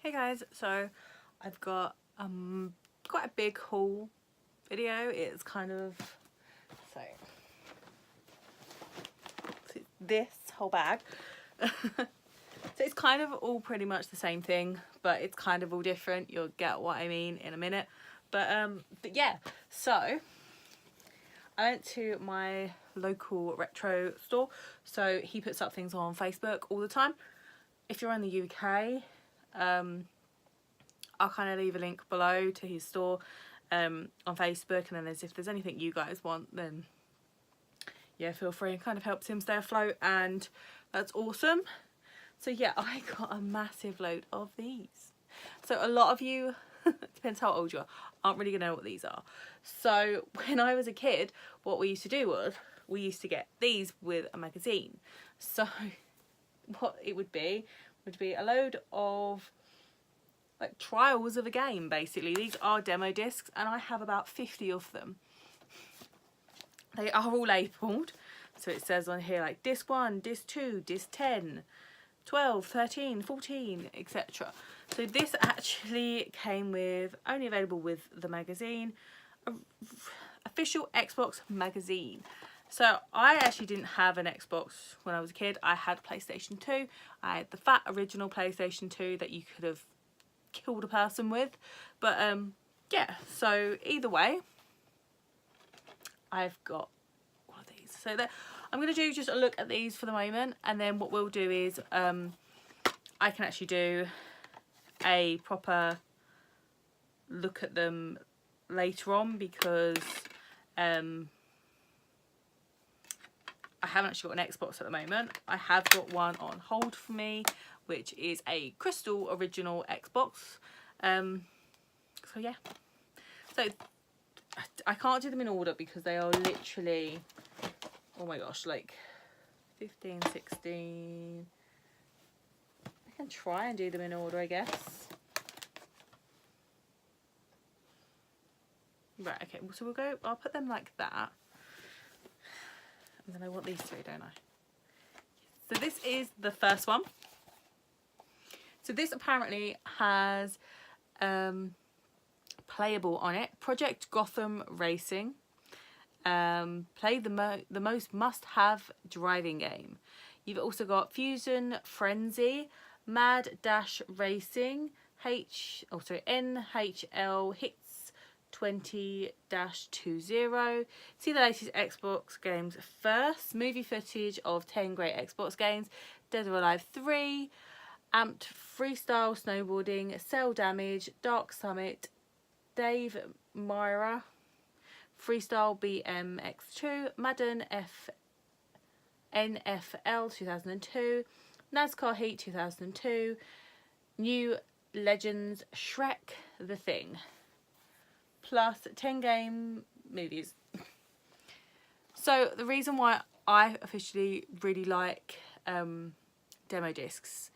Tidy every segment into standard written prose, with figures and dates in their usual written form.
Hey guys, so I've got quite a big haul video. It's kind of so this whole bag. So it's kind of all pretty much the same thing, but it's kind of all different. You'll get what I mean in a minute. But yeah, so I went to my local retro store. So he puts up things on Facebook all the time. If you're in the UK, I'll kind of leave a link below to his store on Facebook, and then if there's anything you guys want, then yeah, feel free. It kind of helps him stay afloat, and that's awesome. So yeah, I got a massive load of these. So a lot of you, depends how old you are, aren't really gonna know what these are. So when I was a kid, what we used to do was we used to get these with a magazine. So what it would be a load of like trials of a game, basically. These are demo discs, and I have about 50 of them. They are all labelled, so it says on here like disc 1, disc 2, disc 10, 12, 13, 14, etc. So this actually came with, only available with the magazine, official Xbox magazine. So I actually didn't have an Xbox when I was a kid. I had PlayStation 2. I had the fat original PlayStation 2 that you could have killed a person with. But yeah, so either way, I've got all of these. So I'm going to do just a look at these for the moment, and then what we'll do is I can actually do a proper look at them later on, because I haven't actually got an Xbox at the moment. I have got one on hold for me, which is a Crystal original Xbox. So yeah, so I can't do them in order because they are literally, oh my gosh, like 15, 16. I can try and do them in order, I guess. Right, okay, so we'll go, I'll put them like that. And then I want these three, don't I? So this is the first one. So this apparently has playable on it. Project Gotham Racing. Play the most must-have driving game. You've also got Fusion Frenzy, Mad Dash Racing, NHL Hits 20-20. See the latest Xbox games first. Movie footage of 10 great Xbox games. Dead or Alive 3. Amped Freestyle Snowboarding, Cell Damage, Dark Summit, Dave Myra, Freestyle BMX2, Madden NFL 2002, NASCAR Heat 2002, New Legends, Shrek, The Thing, plus 10 game movies. So the reason why I officially really like demo discs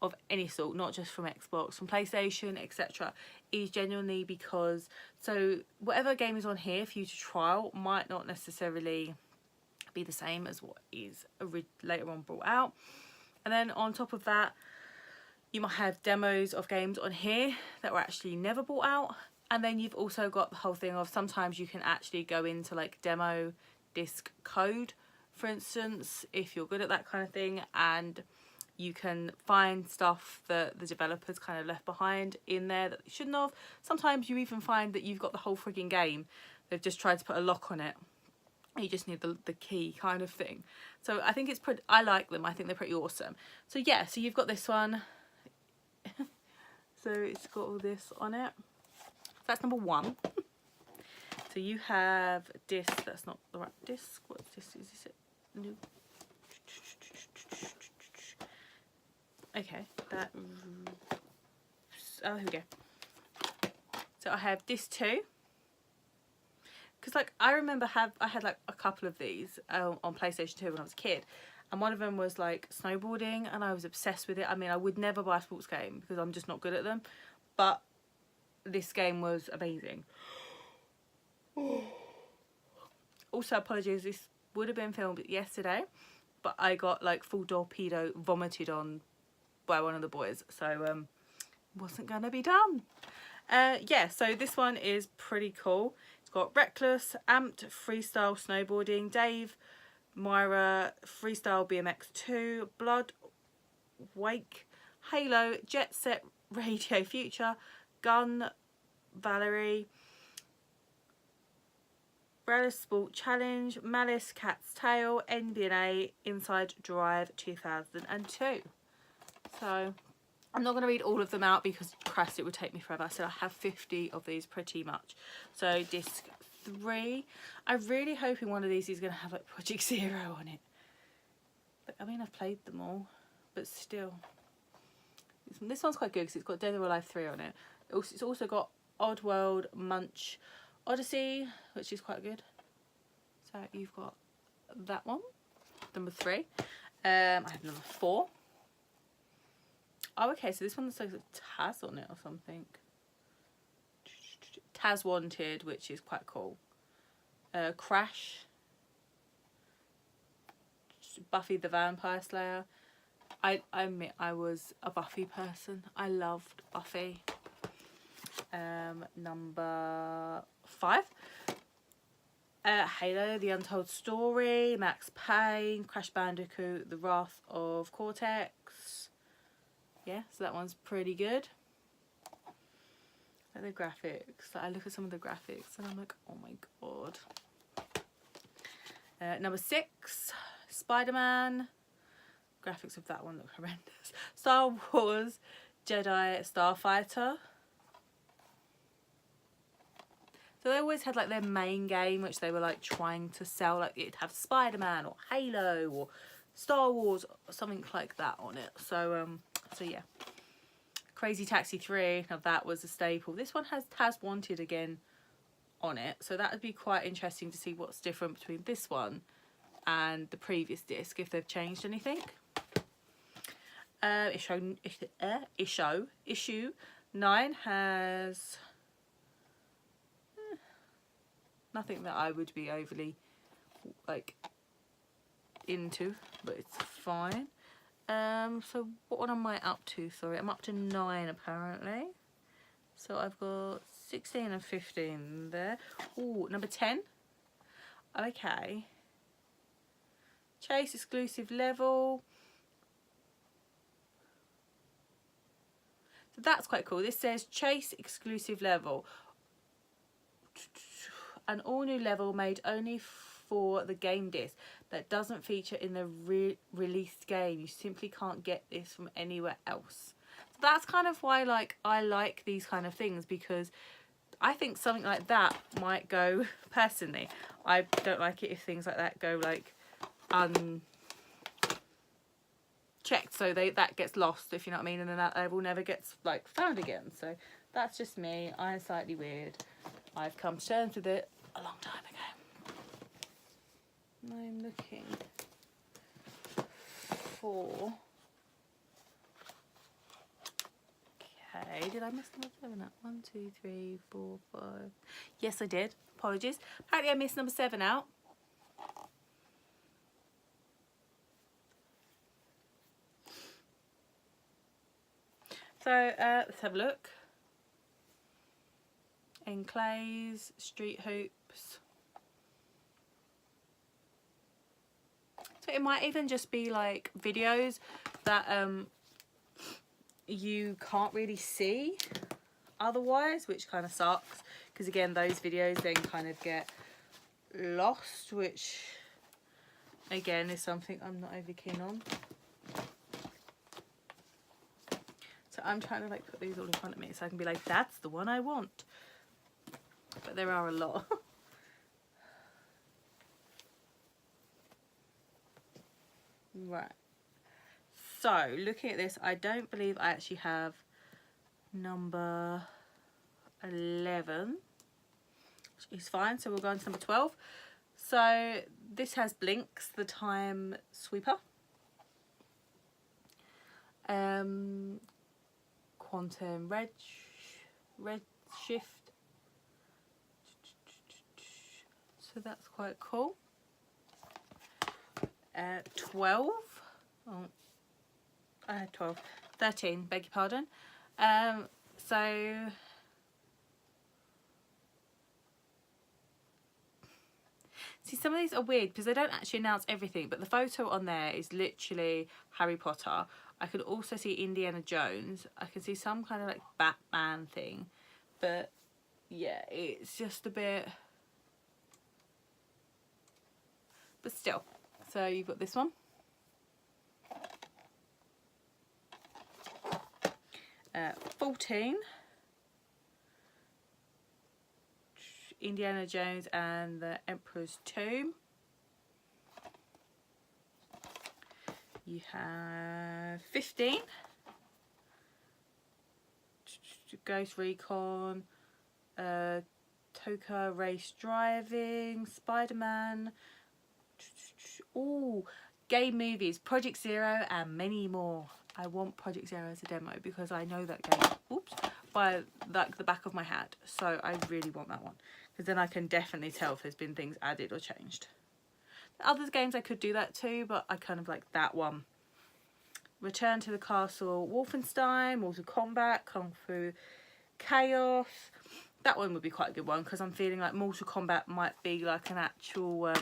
of any sort, not just from Xbox, from PlayStation, etc., is genuinely because, so whatever game is on here for you to trial might not necessarily be the same as what is later on brought out. And then on top of that, you might have demos of games on here that were actually never brought out. And then you've also got the whole thing of sometimes you can actually go into like demo disc code, for instance, if you're good at that kind of thing, and you can find stuff that the developers kind of left behind in there that they shouldn't have. Sometimes you even find that you've got the whole frigging game, they've just tried to put a lock on it. You just need the key kind of thing. So I think it's pretty, I like them. I think they're pretty awesome. So yeah, so you've got this one. So it's got all this on it. So that's number one. So you have disc, that's not the right disc. What's this? Is this it? No. Okay, that, oh, here we go. So I have disc 2. Because like I remember I had like a couple of these on PlayStation 2 when I was a kid, and one of them was like snowboarding, and I was obsessed with it. I mean, I would never buy a sports game because I'm just not good at them, but this game was amazing. Also, apologies, this would have been filmed yesterday, but I got like full torpedo vomited on by one of the boys, so wasn't gonna be done. Yeah, so this one is pretty cool. It's got Reckless, Amped, Freestyle Snowboarding, Dave, Myra, Freestyle BMX 2, Blood, Wake, Halo, Jet Set Radio Future, Gun, Valerie, Relish Sport Challenge, Malice, Cat's Tail, NBA, Inside Drive 2002. So I'm not going to read all of them out because Christ, it would take me forever. So I have 50 of these pretty much. So disc 3. I'm really hoping one of these is going to have like Project Zero on it. But I mean, I've played them all, but still. This one's quite good because it's got Dead or Alive 3 on it. It's also got Oddworld, Munch, Odyssey, which is quite good. So you've got that one, number 3. I have number 4. Oh, okay, so this one looks like Taz on it or something. Taz Wanted, which is quite cool. Crash. Buffy the Vampire Slayer. I admit I was a Buffy person. I loved Buffy. Number 5. Halo, The Untold Story, Max Payne, Crash Bandicoot, The Wrath of Cortex. Yeah, so that one's pretty good. Like the graphics. Like I look at some of the graphics and I'm like, oh my god. Number 6, Spider-Man. Graphics of that one look horrendous. Star Wars Jedi Starfighter. So they always had like their main game, which they were like trying to sell. Like it'd have Spider-Man or Halo or Star Wars or something like that on it. So yeah. Crazy Taxi 3, now that was a staple. This one has Taz Wanted again on it, so that would be quite interesting to see what's different between this one and the previous disc, if they've changed anything. Issue 9 has nothing that I would be overly like into, but it's fine. So what one am I up to? Sorry, I'm up to 9 apparently. So I've got 16 and 15 there. Ooh, number 10. Okay. Chase exclusive level. So that's quite cool. This says Chase exclusive level. An all new level made only for the game disc that doesn't feature in the released game. You simply can't get this from anywhere else. So that's kind of why like I like these kind of things, because I think something like that might go personally. I don't like it if things like that go like checked, so that gets lost, if you know what I mean, and then that level never gets like found again. So that's just me. I'm slightly weird. I've come to terms with it a long time ago. I'm looking for... Okay, did I miss number 7 out? 1, 2, 3, 4, 5. Yes, I did. Apologies. Apparently I missed number 7 out. So let's have a look. Enclays, street hoops. So it might even just be like videos that you can't really see otherwise, which kind of sucks, because again those videos then kind of get lost, which again is something I'm not overly keen on. So I'm trying to like put these all in front of me so I can be like, that's the one I want. But there are a lot. Right. So looking at this, I don't believe I actually have number 11, which is fine. So we'll go on to number 12. So this has Blinks, the Time Sweeper. Quantum Redshift. So that's quite cool. 12. Oh, I had 12. 13, beg your pardon. So see, some of these are weird because they don't actually announce everything, but the photo on there is literally Harry Potter. I could also see Indiana Jones. I can see some kind of like Batman thing, but yeah, it's just a bit, but still. So you've got this one. Uh, 14. Indiana Jones and the Emperor's Tomb. You have 15. Ghost Recon, Toka Race Driving, Spider-Man. Ooh, game movies, Project Zero and many more. I want Project Zero as a demo because I know that game, oops, by like the back of my hand. So I really want that one because then I can definitely tell if there's been things added or changed. The other games I could do that too, but I kind of like that one. Return to the Castle, Wolfenstein, Mortal Kombat, Kung Fu Chaos. That one would be quite a good one because I'm feeling like Mortal Kombat might be like an actual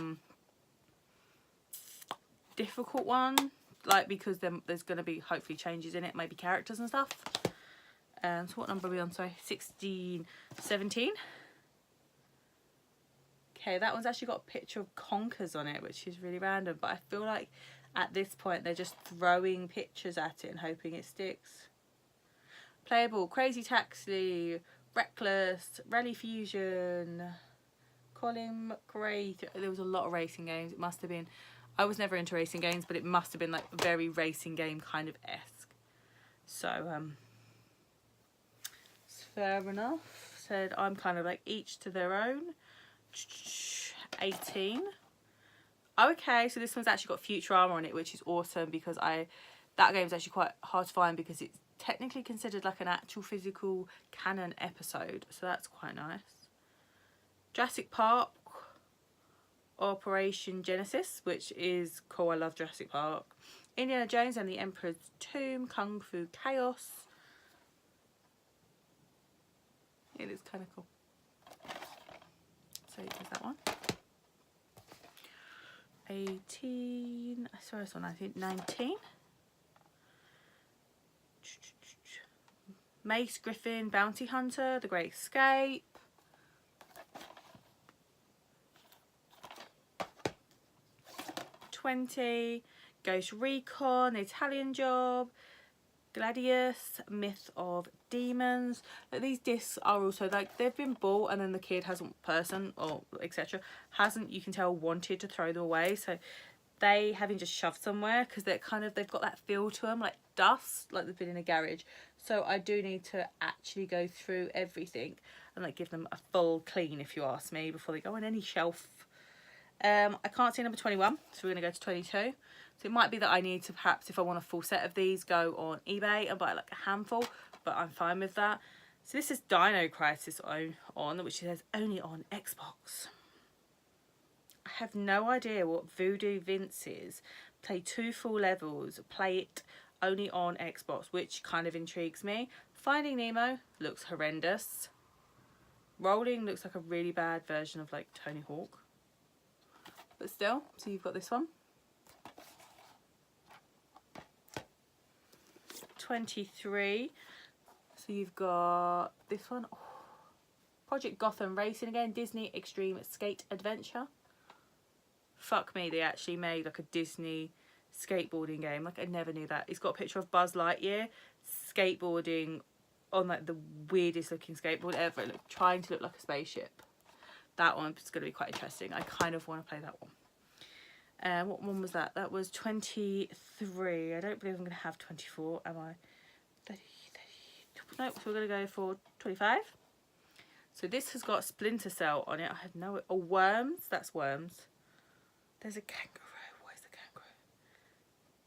difficult one, like because there's going to be hopefully changes in it, maybe characters and stuff. So what number are we on? Sorry, 16, 17. Okay, that one's actually got a picture of Conkers on it, which is really random, but I feel like at this point they're just throwing pictures at it and hoping it sticks. Playable, Crazy Taxi, Reckless, Rally Fusion, Colin McRae. There was a lot of racing games. It must have been, I was never into racing games, but it must have been like very racing game kind of esque. So it's fair enough. Said I'm kind of like each to their own. 18. Okay, so this one's actually got Futurama on it, which is awesome because that game's actually quite hard to find because it's technically considered like an actual physical canon episode, so that's quite nice. Jurassic Park, Operation Genesis, which is cool. I love Jurassic Park. Indiana Jones and the Emperor's Tomb, Kung Fu Chaos. It is kind of cool. So there's that one. 18. I saw this one. I think 19. Mace Griffin, Bounty Hunter, The Great Escape. 20. Ghost Recon, Italian Job, Gladius, Myth of Demons. But these discs are also like they've been bought and then the kid hasn't, person or etc. hasn't, you can tell, wanted to throw them away. So they haven't just shoved somewhere because they're kind of, they've got that feel to them, like dust, like they've been in a garage. So I do need to actually go through everything and like give them a full clean, if you ask me, before they go on any shelf. I can't see number 21, so we're going to go to 22. So it might be that I need to, perhaps if I want a full set of these, go on eBay and buy like a handful, but I'm fine with that. So this is Dino Crisis on, which says only on Xbox. I have no idea what Voodoo Vince is. Play 2 full levels, play it only on Xbox, which kind of intrigues me. Finding Nemo looks horrendous. Rolling looks like a really bad version of like Tony Hawk. But still, so you've got this one. 23. So you've got this one. Oh. Project Gotham Racing again. Disney Extreme Skate Adventure. Fuck me, they actually made like a Disney skateboarding game. Like I never knew that. It's got a picture of Buzz Lightyear skateboarding on like the weirdest looking skateboard ever. Trying to look like a spaceship. That one's going to be quite interesting. I kind of want to play that one. What one was that? That was 23. I don't believe I'm going to have 24, am I? 30. Nope, so we're going to go for 25. So this has got Splinter Cell on it. I have no... Oh, Worms. That's Worms. There's a kangaroo. What is the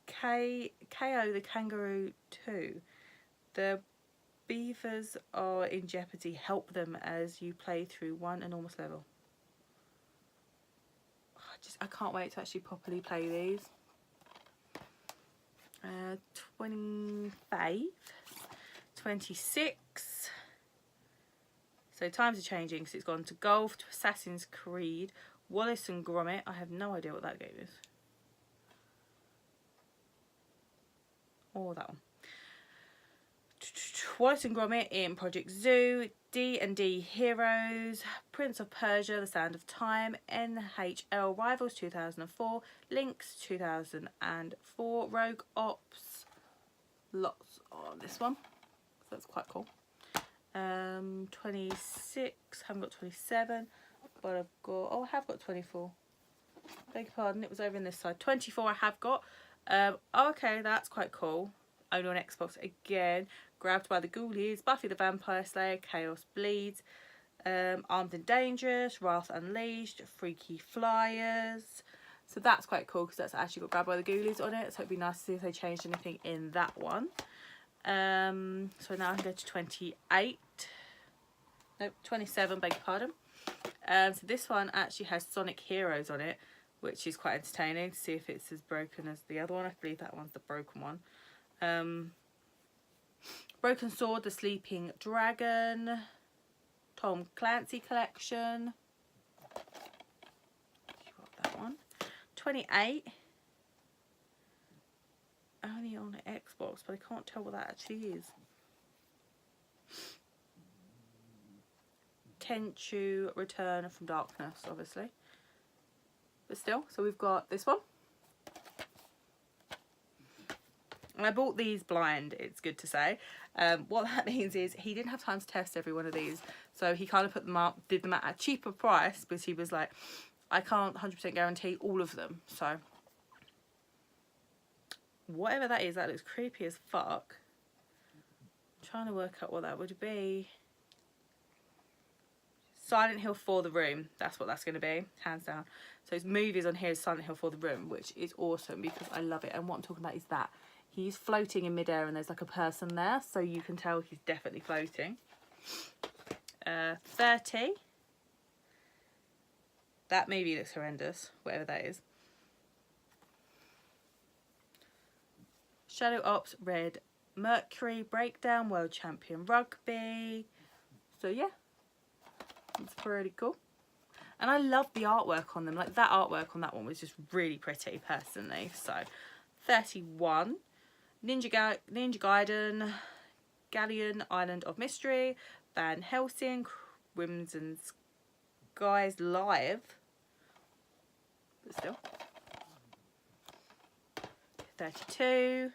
kangaroo? KO the Kangaroo 2. The beavers are in jeopardy. Help them as you play through one enormous level. I can't wait to actually properly play these. 25. 26. So times are changing because it's gone to Golf, to Assassin's Creed, Wallace and Gromit. I have no idea what that game is. Or that one. Wallace and Gromit in Project Zoo, D&D Heroes, Prince of Persia, The Sound of Time, NHL Rivals 2004, Lynx 2004, Rogue Ops, lots on this one, so that's quite cool. 26, haven't got 27, but I've got, oh I have got 24, beg your pardon, it was over in this side. 24 I have got. Oh, okay, that's quite cool. Only on Xbox again. Grabbed by the Ghoulies, Buffy the Vampire Slayer, Chaos Bleeds, Armed and Dangerous, Wrath Unleashed, Freaky Flyers. So that's quite cool because that's actually got Grabbed by the Ghoulies on it. So it'd be nice to see if they changed anything in that one. So now I can go to 28. Nope, 27, beg your pardon. So this one actually has Sonic Heroes on it, which is quite entertaining to see if it's as broken as the other one. I believe that one's the broken one. Broken Sword, The Sleeping Dragon, Tom Clancy Collection. You got that one. 28. Only on Xbox, but I can't tell what that actually is. Tenchu Return from Darkness, obviously. But still, so we've got this one. And I bought these blind, it's good to say. What that means is he didn't have time to test every one of these. So he kind of put them up, did them at a cheaper price, because he was like, I can't 100% guarantee all of them. So whatever that is, that looks creepy as fuck. I'm trying to work out what that would be. Silent Hill for the Room. That's what that's going to be, hands down. So his movies on here is Silent Hill for the Room, which is awesome because I love it. And what I'm talking about is that he's floating in midair and there's like a person there, so you can tell he's definitely floating. 30. That movie looks horrendous, whatever that is. Shadow Ops Red Mercury Breakdown World Champion Rugby. So yeah, it's pretty cool. And I love the artwork on them. Like that artwork on that one was just really pretty personally. So 31. Ninja Gaiden, Galleon, Island of Mystery, Van Helsing, Crimson Skies Live. But still. 32.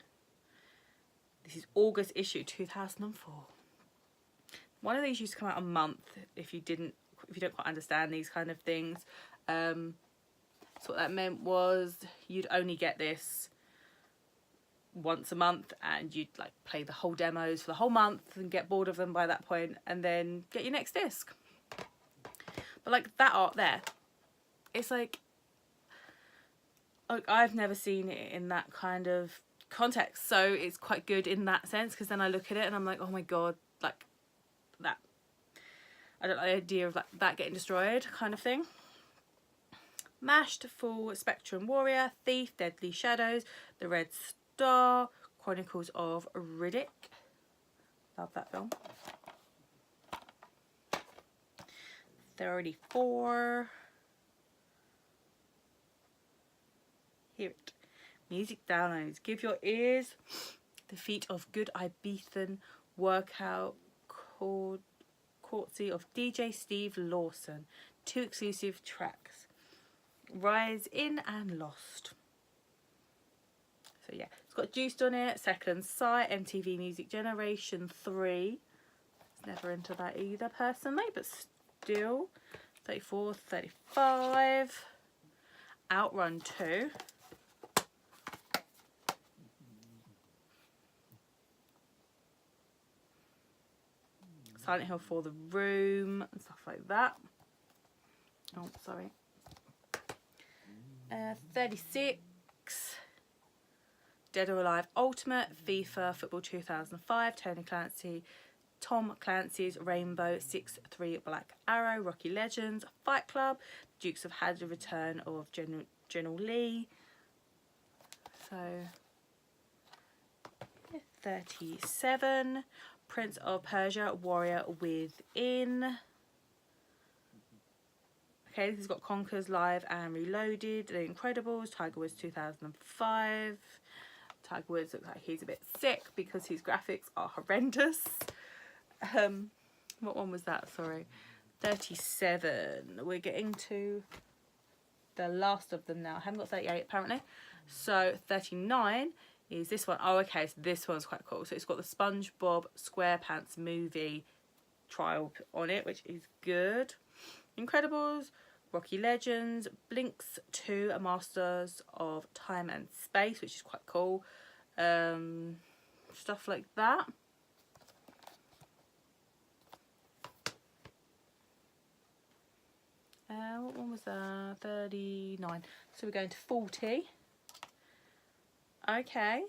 This is August issue 2004. One of these used to come out a month if you don't quite understand these kind of things. So what that meant was you'd only get this once a month and you'd like play the whole demos for the whole month and get bored of them by that point and then get your next disc. But like that art there, it's like I've never seen it in that kind of context, so it's quite good in that sense because then I look at it and I'm like, oh my god, like that, I don't like the idea of like that getting destroyed kind of thing. Mashed, Full Spectrum Warrior, Thief, Deadly Shadows, The Red Star, Chronicles of Riddick. Love that film. 34. Hear it. Music downloads. Give your ears the feet of good Ibethan workout courtesy of DJ Steve Lawson. 2 exclusive tracks. Rise In and Lost. So yeah, it's got Juiced on it, Second Sight, MTV Music Generation 3. It's never into that either personally, but still. 34, 35. Outrun 2. Silent Hill for the Room and stuff like that. Oh, sorry. 36. Dead or Alive Ultimate, FIFA Football 2005, Tom Clancy's Rainbow 6-3 Black Arrow, Rocky Legends, Fight Club, Dukes of Hazzard, Return of General Lee. So 37. Prince of Persia, Warrior Within. Okay, this has got Conkers Live and Reloaded, The Incredibles, Tiger Woods 2005. Tiger Woods looks like he's a bit sick because his graphics are horrendous. What one was that? Sorry. 37. We're getting to the last of them now. I haven't got 38 apparently. So 39 is this one. Oh, okay, so this one's quite cool. So it's got the SpongeBob SquarePants movie trial on it, which is good. Incredibles, Rocky Legends, Blinks 2, A Masters of Time and Space, which is quite cool. Stuff like that. What one was that? 39. So we're going to 40. Okay.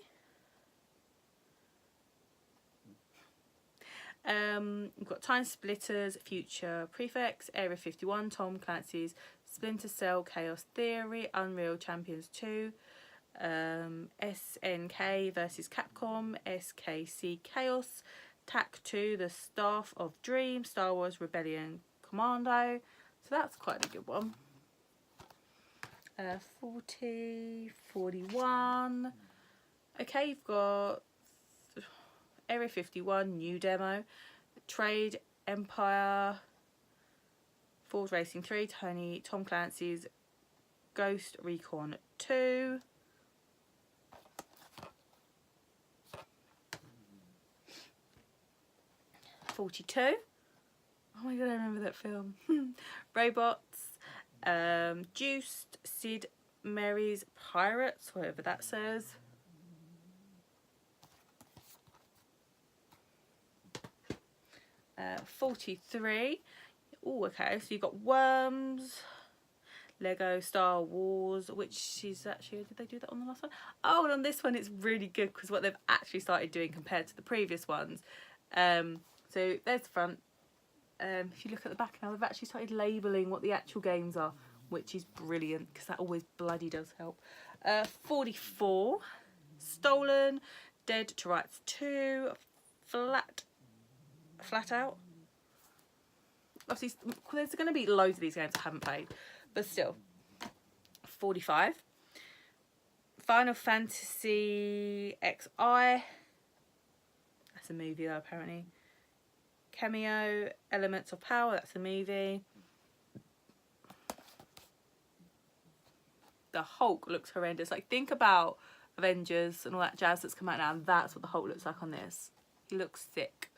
We've got Time Splitters, Future Prefects, Area 51, Tom Clancy's Splinter Cell, Chaos Theory, Unreal Champions 2, SNK versus Capcom, SKC Chaos, TAC 2, The Staff of Dream, Star Wars Rebellion Commando. So that's quite a good one. 40, 41. Okay, you've got Area 51, new demo. Trade, Empire, Ford Racing 3, Tom Clancy's Ghost Recon 2. $42. Oh my god, I remember that film. Robots, Juiced, Sid Meier's Pirates, whatever that says. $43. Oh, okay, so you've got Worms, Lego Star Wars, which is actually, did they do that on the last one? Oh, and on this one it's really good because what they've actually started doing compared to the previous ones. So there's the front. If you look at the back now, they've actually started labelling what the actual games are, which is brilliant because that always bloody does help. 44. Stolen, Dead to Rights 2, Flat Out. Obviously, there's going to be loads of these games I haven't played, but still. 45. Final Fantasy XI. That's a movie though, apparently. Cameo, Elements of Power. That's a movie. The Hulk looks horrendous. Like, think about Avengers and all that jazz that's come out now, and that's what the Hulk looks like on this. He looks sick.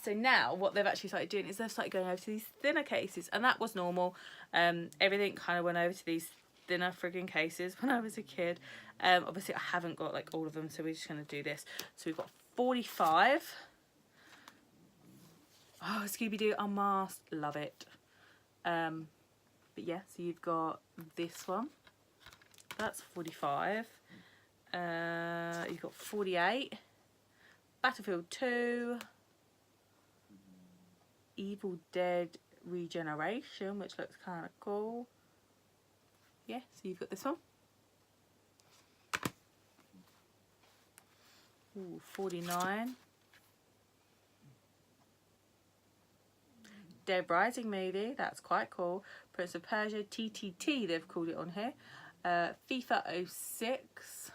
So now what they've actually started doing is they've started going over to these thinner cases, and that was normal. Everything kind of went over to these thinner frigging cases when I was a kid. Obviously I haven't got like all of them, so we're just going to do this. So we've got 45. Oh, Scooby-Doo Unmasked, love it. But yeah, so you've got this one. That's 45. You've got 48. Battlefield 2. Evil Dead Regeneration, which looks kind of cool. Yeah, so you've got this one. Ooh, 49. Dead Rising movie, that's quite cool. Prince of Persia, TTT, they've called it on here. FIFA 06.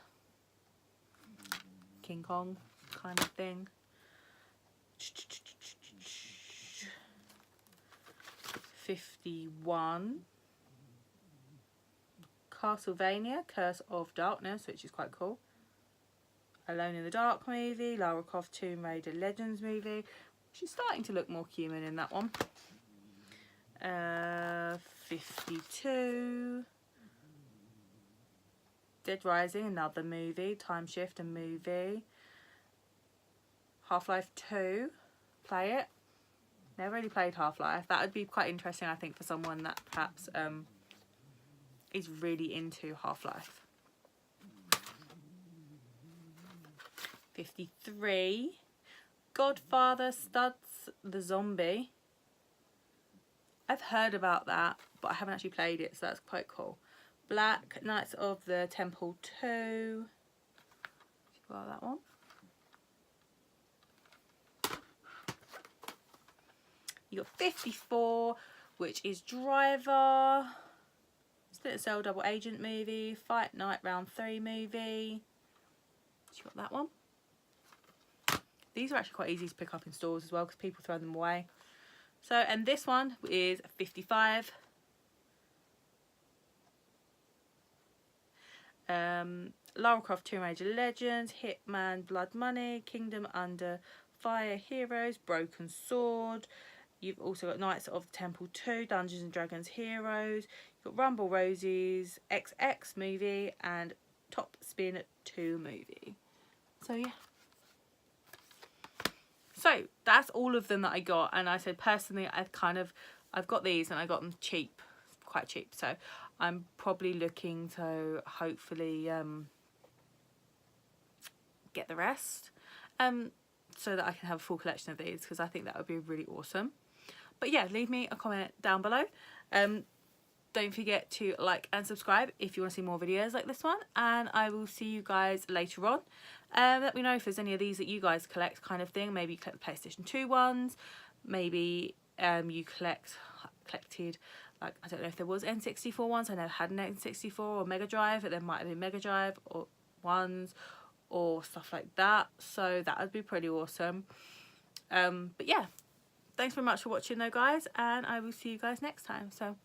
King Kong kind of thing. 51. Castlevania, Curse of Darkness, which is quite cool. Alone in the Dark movie, Lara Croft Tomb Raider Legends movie. She's starting to look more human in that one. 52. Dead Rising, another movie. Time Shift, a movie. Half-Life 2, play it. Never really played Half-Life. That would be quite interesting, I think, for someone that perhaps is really into Half-Life. 53. Godfather Studs the Zombie. I've heard about that, but I haven't actually played it, so that's quite cool. Black Knights of the Temple 2. Got that one. You got 54, which is Driver, Splinter Cell Double Agent movie, Fight Night Round 3 movie. So you got that one. These are actually quite easy to pick up in stores as well because people throw them away. So, and this one is 55. Lara Croft Tomb Raider Legends, Hitman Blood Money, Kingdom Under Fire Heroes, Broken Sword. You've also got Knights of the Temple 2, Dungeons and Dragons Heroes. You've got Rumble Roses, XX movie, and Top Spin 2 movie. So yeah. So that's all of them that I got, and I said personally I've got these and I got them cheap, quite cheap. So I'm probably looking to hopefully get the rest, so that I can have a full collection of these, because I think that would be really awesome. But yeah, leave me a comment down below. Don't forget to like and subscribe if you want to see more videos like this one, and I will see you guys later on. Let me know if there's any of these that you guys collect, kind of thing. Maybe you collect the PlayStation 2 ones, maybe you collected, like, I don't know if there was N64 ones. I never had an N64 or Mega Drive, but there might have been Mega Drive or ones or stuff like that, so that would be pretty awesome. But yeah, thanks very much for watching though, guys, and I will see you guys next time. So